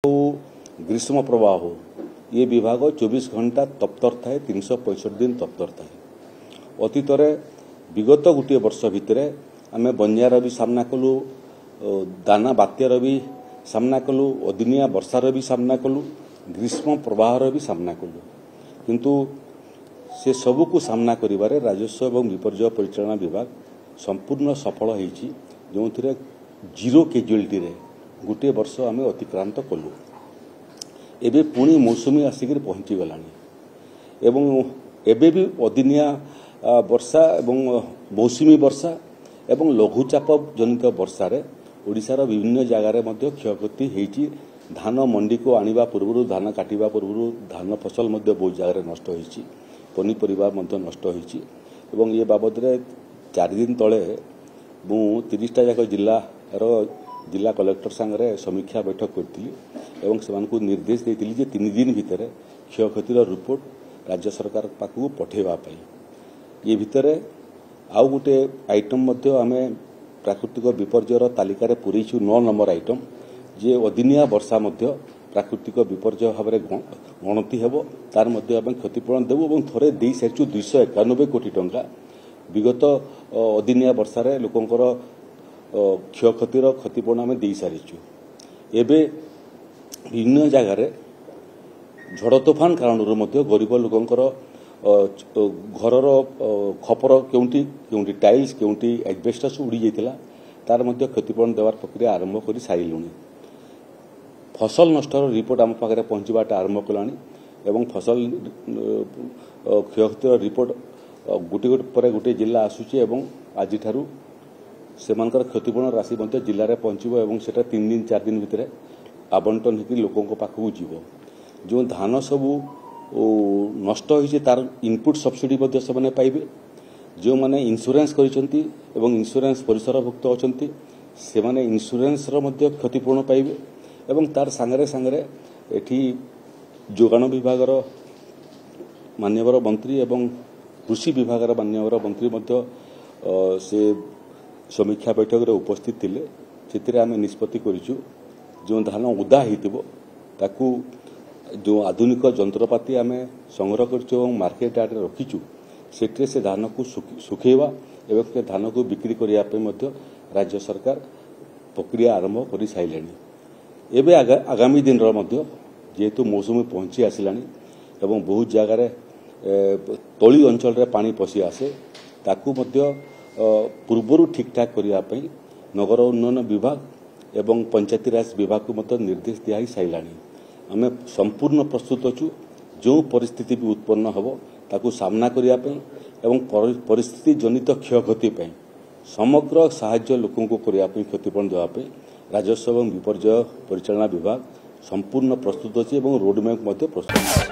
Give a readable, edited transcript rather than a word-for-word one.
ग्रीष्म प्रवाह हो ये विभाग 24 घंटा तप्तर थाए 365 दिन तप्तर थाए। अतीत विगत गोटे वर्ष भितर आम बंजार भी सामना कलु, दाना बात्यार भी सामना कलु, अदिनिया वर्षार भी सामना कलु, ग्रीष्म प्रवाहर भी सामना कलु, किंतु से सबू को सामना करिबारे राजस्व एवं विपर्यय परिचालना विभाग संपूर्ण सफल होईछि, जो थिरे जीरो कैजुअलिटी रे गोटे वर्ष आम अतिक्रांत कलु। एबे पुणी मौसुमी आसिक पहुंची गलानी एवं एबे भी अदिनिया वर्षा एवं मौसुमी वर्षा एवं लघुचाप जनित वर्षा रे ओडिशार विभिन्न जगार मध्य क्षयक्षति होईछि। धान मंडी को आनिबा पूर्व, धान काटिबा पूर्व धान फसल मध्य बहुत जगार नष्ट होईछि, पनीपरिबा मध्य नष्ट होईछि। एवं ये बाबद रे 4 दिन तले मु 30टा जाक जिला कलेक्टर सांगरे समीक्षा बैठक करथिली एवं सेमानकु निर्देश देथिली जे 3 दिन भितर क्षयक्षतिर रिपोर्ट राज्य सरकार पाखु पठेबा पई। ये भितर आउ गोटे आइटम मध्य आमे प्राकृतिक विपर्ययर तालिकार पुरैछु 9 नंबर आइटम, जे अदिनिया वर्षा मध्य प्राकृतिक विपर्यय भाव में गणति हेबो, तार मध्य आमे क्षतिपूरण देबो एवं थरे देई सारिछु 291 कोटी टंका। विगत अदिनिया वर्षा रे लोकंकर क्षयक्षतिर क्षतिपूरण आम दे सारिछु। एबे विभिन्न जगार झड़ तोफान कारण गरीब लोकंकर घरर खपर केउंटी टाइल्स केउंटी एस्बेस्टस उड़ी जाइतिला, तार मध्य क्षतिपूरण देवार प्रक्रिया आरंभ कर सारिलुनी। फसल नष्टर रिपोर्ट आम पाखे पहुंचवाटा आरंभ कलानी एवं फसल क्षयक्षतिर रिपोर्ट गोटे पर गोटे जिला आसुची एवं आज ठारू सेमानकर क्षतिपूरण राशि मध्य जिले में पहुंचब एवं सेटा 3 दिन 4 दिन भितर आवंटन होकर लोकों पाखक जीव। जो धान सबू नष्ट होइछे तार इनपुट सब्सिडी मध्य से पाइबे। जो माने इंश्योरेंस करिसेंती एवं इंश्योरेंस परिसरभुक्त अछंती से माने इंश्योरेंस रो मध्य क्षतिपूरण पाइबे एवं तार सांगरे सांगरे एठी जोगाण विभागर मान्यवर मंत्री एवं कृषि विभागर मान्यवर मंत्री मध्य से समीक्षा बैठक रे उपस्थित थिले। सेतिरे आमे निष्पत्ति करिछु जो धान उदा हेतिबो ताकू जो आधुनिक जंत्रपाति आमे संग्रह करिछु एवं मार्केट आडे रखिछु, सेठे से धान को सुखेवा एवं से धान को बिक्री करिया पे मध्य राज्य सरकार प्रक्रिया आरंभ करि साइलेनी। एबे आगामी दिन रो मध्य जेहेतु मौसुमी पहुंची आसिलानी एवं बहुत जगार तली अंचल रे पानी पसी आसे, ताकू मध्य पूर्वर ठीक ठाक करने नगर उन्नयन विभाग एवं पंचायती राज विभाग को मत निर्देश दिया साइलानी। आम संपूर्ण प्रस्तुत अच्छु जो परिस्थिति भी उत्पन्न हम ताकू सामना करने एवं परिस्थिति जनित क्षयक्षति समग्र साहाय्य लोकों को करने क्षतिपूरण देवाई राजस्व एवं विपर्यय परिचालना विभाग संपूर्ण प्रस्तुत अच्छी रोडमैप प्रस्तुत।